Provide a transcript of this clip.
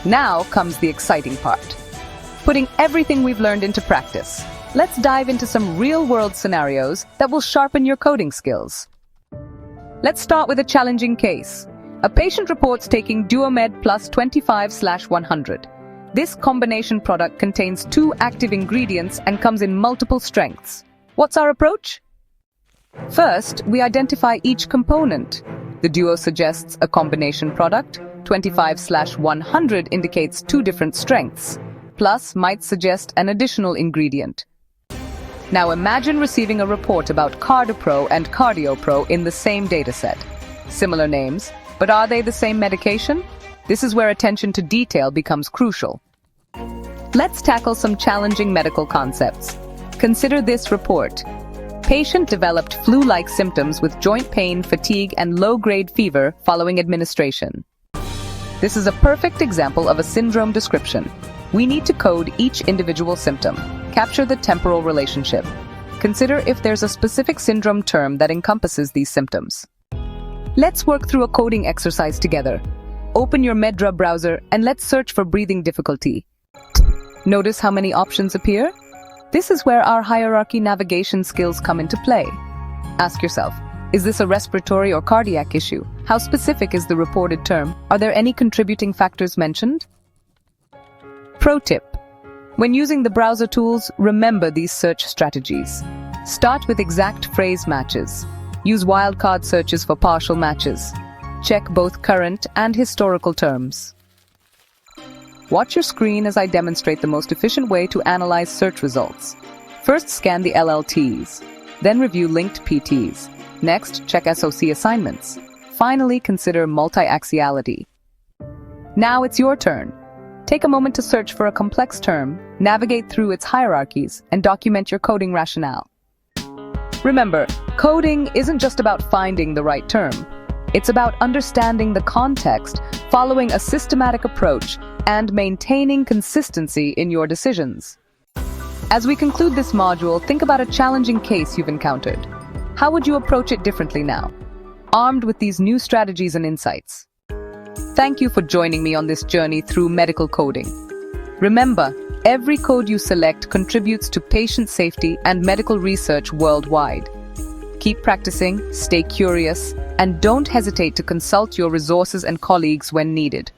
Now comes the exciting part. Putting everything we've learned into practice. Let's dive into some real-world scenarios that will sharpen your coding skills. Let's start with a challenging case. A patient reports taking Duomed plus 25/100. This combination product contains 2 active ingredients and comes in multiple strengths. What's our approach? First, we identify each component. The Duo suggests a combination product. 25/100 indicates 2 different strengths. Plus might suggest an additional ingredient. Now imagine receiving a report about CardioPro and CardioPro in the same dataset. Similar names, but are they the same medication? This is where attention to detail becomes crucial. Let's tackle some challenging medical concepts. Consider this report. Patient developed flu-like symptoms with joint pain, fatigue, and low-grade fever following administration. This is a perfect example of a syndrome description. We need to code each individual symptom, capture the temporal relationship. Consider if there's a specific syndrome term that encompasses these symptoms. Let's work through a coding exercise together. Open your Medra browser and let's search for breathing difficulty. Notice how many options appear? This is where our hierarchy navigation skills come into play. Ask yourself, is this a respiratory or cardiac issue? How specific is the reported term? Are there any contributing factors mentioned? Pro tip: when using the browser tools, remember these search strategies. Start with exact phrase matches. Use wildcard searches for partial matches. Check both current and historical terms. Watch your screen as I demonstrate the most efficient way to analyze search results. First, scan the LLTs. Then review linked PTs. Next, check SOC assignments. Finally, consider multi-axiality. Now it's your turn. Take a moment to search for a complex term, navigate through its hierarchies, and document your coding rationale. Remember, coding isn't just about finding the right term. It's about understanding the context, following a systematic approach, and maintaining consistency in your decisions. As we conclude this module, think about a challenging case you've encountered. How would you approach it differently now, armed with these new strategies and insights? Thank you for joining me on this journey through medical coding. Remember, every code you select contributes to patient safety and medical research worldwide. Keep practicing, stay curious, and don't hesitate to consult your resources and colleagues when needed.